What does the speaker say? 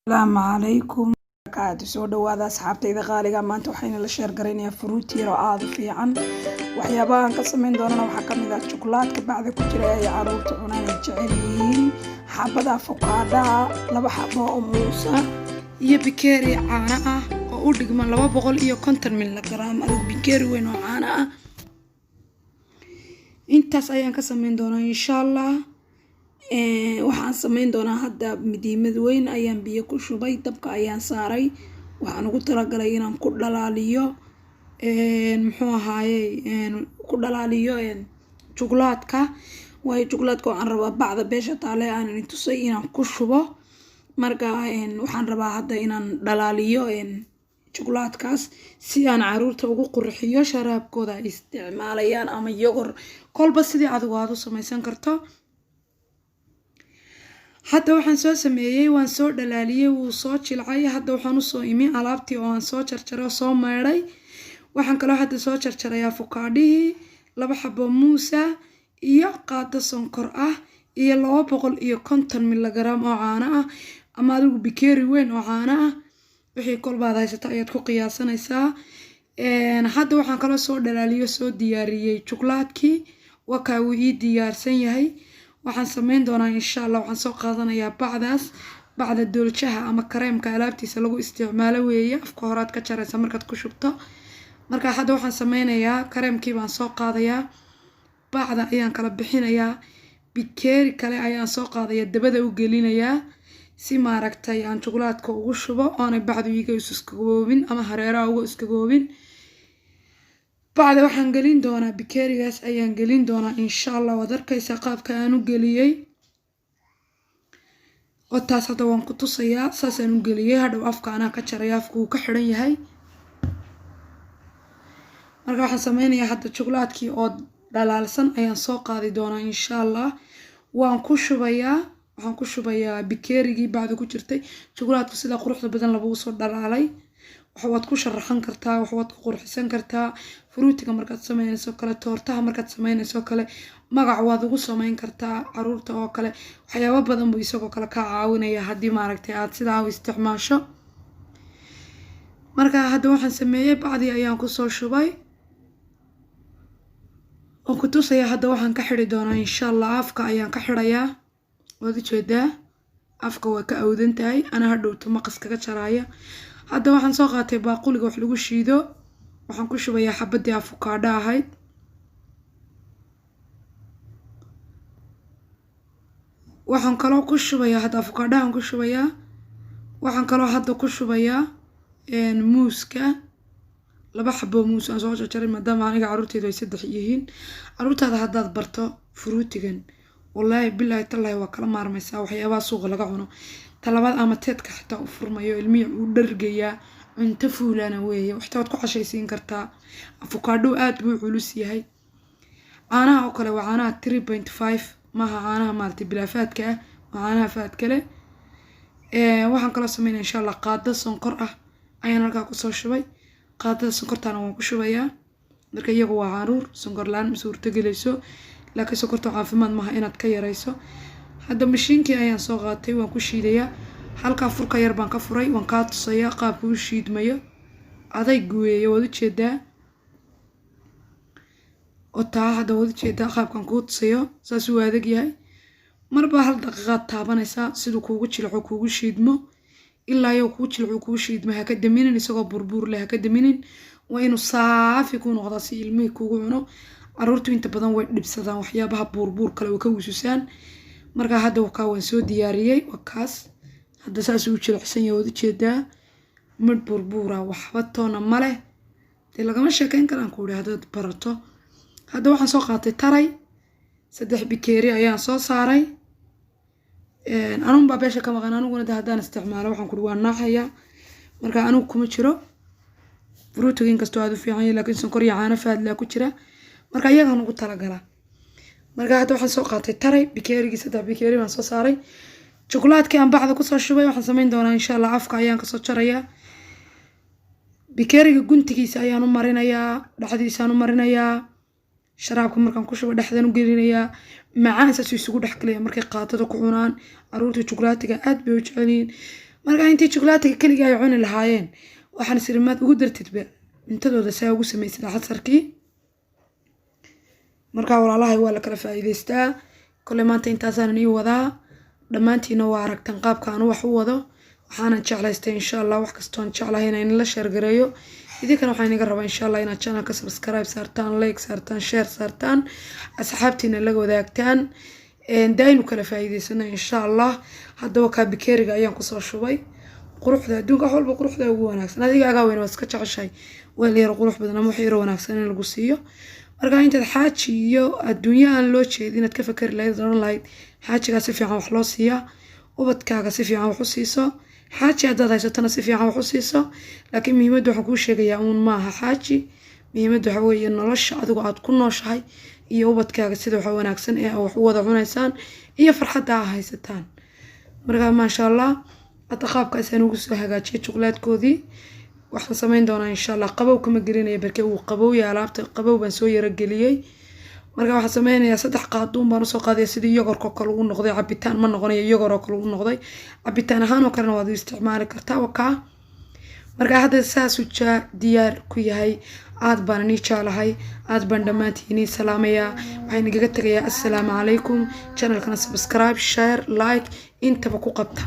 السلام عليكم barakaatu soo dhawaada asxaabtayda qaaliga maanta waxayna la sheer gareynayaa fruit yar oo aad u fiican waxyaabahan ka sameyn doonana waxaa ka mid ah chocolate bacda ku jira ay caruurta cunaan ay jecel yihiin xabada avocado laba xabo oo muus ah iyo bakeeri caano ah oo u dhigma 250 milligaraam adigu bakeeri weyn oo caano ah intaas ayaan ka sameyn doonaa insha Allah waxaan sameyn doonaa hadda midiimad weyn ayaan biyo ku shubay dabka ayaan saaray waxaan ugu talagalay inaan ku dhalaaliyo muxuu ahaayay ku dhalaaliyo chocolate-ka way chocolate-ka aan rabaa bacda beesha taale aan tusay inaan ku shubo marka waxaan rabaa hadda inaan dhalaaliyo chocolate-kaas si aan caruurta ugu qurxiyo sharaabkooda isticmaalayaan ama yogurt kolba sidii adigu aad u samaysan karto hadda waxaan soo sameeyay waan soo dhalaaliyay wuu soo jilcay hadda waxaan u soo imi alaabtii oo aan soo jarjaray soo meeray waxaan kale hadda soo jarjaray avocado laba xabo muus iyo qaado sonkor ah iyo 250 milligaraam oo caano ah ama adigu bakeeri weyn oo caano ah wixii kolbaad haysato ayaad ku qiyaasanaysaa hadda waxaan kale soo dhalaaliyo soo diyaariyay chocolate-kii waxa uu ii diyaarsan yahay waxaan sameyn doonaa insha Allah waxaan soo qaadanayaa bacda doolshaha ama kareemka alaabtiisa lagu isticmaalo weeye afka horaad ka jaraysa markaad ku shubto marka hadda waxaan sameynayaa kareemkii baan soo qaadayaa bacda ayaan kala bixinayaa bakeeri kale ayaan soo qaadayaa dabada u gelinayaa si maaragtay aan chocolate-ka ugu shubo oo bacdu iga iskagoobin ama hareeraha uga iskagoobin بعد waxaan gelin doonaa bakeerigaas ayaan gelin doonaa insha Allah wad arkaysaa qaabka aan u geliyay oo taas hadda waan ku tusayaa saas aan u geliyay hadhow afka ana ka jaray afku uu ka xiran yahay marka waxaan sameynayaa hadda chocolate-kii oo dhalaalsan ayaan soo qaadi doonaa insha Allah waan ku shubayaa bakeerigii bacda ku jirtay chocolate-ku sida quruxda badan lagu soo dhalaalay waxaad ku sharaxan kartaa waxaad ku qurxisan kartaa fruitiga markaad sameynayso kale toortaha markaad sameynayso kale magac waad ugu sameyn kartaa caruurta oo kale waxyaabo badan buu isagoo kale ka caawinaya hadii maaragtay aad sidaa u isticmaasho marka hadda waxaan sameeyay bacdi ayaan ku soo shubay oo ku tusaya hadda waxaan ka xiri doonaa insha Allah afka ayaan ka xirayaa wada jeedaa afka waa ka awdan tahay ana hadhowto maqas kaga jaraya hadda waxaan soo qaatay baaquliga wax lagu shiido waxaan ku shubayaa xabadii avocado ahayd waxaan kale ku shubayaa hadda avocado aan ku shubayaa waxaan kale hadda ku shubayaa muuska laba xabo muus aan soo jarjaray maadaama aniga caruurteydu ay saddex yihiin caruurtaada haddaad barto fruitigan wallahi billahi tallahi waa kala maarmaysaa waxyaabaha suuqa laga cuno talabaad ama teedka xitaa u furmayo ilmihi uu dhargayaa cunto fuulana weeye waxtaad ku cashaysiin kartaa avocado aad buu culus yahay caanaha oo kale waa caanaha 3.5 maaha caanaha maalti bilaafaadka ah waa caanaha faad kale waxaan kala sameynaa insha Allah qaado sonkor ah ayaan halkaa ku soo shubay qaadada sonkortaana waan ku shubayaa marka iyagu waa caruur sonkor laan ma suurto gelayso laakiin sonkorta caafimaad maaha inaad ka yarayso hadda mashiinkii ayaan soo qaatay waan ku shiidayaa halka furka yar baan ka furay waan ka tusayaa qaabka uu shiidmayo adayg weeye wada jeedaa oo taa hadda wada jeedaa qaabkan ku tusayo saas uu adag yahay marba hal daqiiqad taabanaysaa sidoo kuugu jilco kuugu shiidmo ilaa iyo kuugu jilco kuugu shiidmo ha ka daminin isagoo burbuur leh ha ka daminin waa inuu saafi ku noqdo si ilmihi kuugu cuno caruurtu inta badan way dhibsadaan waxyaabaha burbuur kale oo ka wisusaan marka hadda waan soo diyaariyay wakaas hadda saas uu jilicsan yahay wada jeedaa mid burbuura waxba toona male lagama sheekayn karaan ku hadaad barato hadda waxaan soo qaatay taray 3 bakeeri ayaan soo saaray anun baa beesha ka maqan anuguna haddaan isticmaalo waxaan ku waa naaxaya marka anugu kuma jiro fruitiga inkastoo aad u fiican yahay laakiin sonkor iyo caano faad la ku jira marka iyaga ugu talagala marka hadda waxaan soo qaatay taray bakeerigi 3 bakeeri baan soo saaray chocolate-kii aan bacda ku soo shubay waxaan sameyn doonaa insha Allah afka ayaan ka soo jarayaa bakeeriga guntigiisa ayaan u marinayaa dhaxdiisa aan u marinayaa sharaabka markaan ku shubo dhaxdan u gelinayaa macaan saas isugu dhaxgalaya markay qaadada ku cunaan caruurta chocolate-ga aad bay u jeceliin marka intii chocolate kaliya ay cuni lahaayeen waxaan sirmaad ugu dartidba intadooda saa ugu sameysay xasarkii marka walaalahay waa la kala faa'iideystaa kale maanta intaasaan ii wadaa dhamaantiina waa aragtan qaabka aan wax u wado waxaan jeclaystay insha Allah wax kasto aan jeclahay in la share gareeyo idinkana waxaan inaga rabaa insha Allah inaad channelka subscribe saartaan like saartaan share saartaan asxaabtiina la wadaagtaan daynu kala faa'iideysana insha Allah hadaba ka bikeeriga ayaan ku soo shubay quruxda adduunka walba quruxda ugu wanaagsan adiga aga weyn waa iska jeceshay weel yar qurux badan ama wax yar wanaagsan in lagu siiyo marka inta xaaji iyo adduunyo aan loo jeedin inaad ka fakari lahayd oran lahayd xaajiga si fiican wax loo siiya ubadkaaga si fiican wax u siiso xaaji haddaad haysatana si fiican wax u siiso laakiin muhiimaddu waxaan kuu sheegayaa uun maaha xaaji muhiimaddu waxa weeye nolosha adigu aad ku nooshahay iyo ubadkaaga sida waxa wanaagsan ee wax u wada cunaysaan iyo farxadda aad haysataan marka maasha Allah hadda qaabkaas aan ugu soo hagaajiyay chocolatekoodii waxaan sameyn doonaa insha Allah qabow kama gelinayo barkee uu qabow yahay alaabta qabow baan soo yara geliyay marka waxaan sameynayaa 3 qaaduun baan soo qaaday sidii yogurka kale uu noqday cabitaan ma noqonayo yogurka kale uu noqday cabitaan ahaan oo kale waad isticmaali kartaa waka marka hadda saas u diyaar ku yahay aad baan ni jeclahay aad baan dhamaantiin salaamaya waxaan igaga tagayaa assalaamu calaykum channelkana subscribe share like intaba ku qabta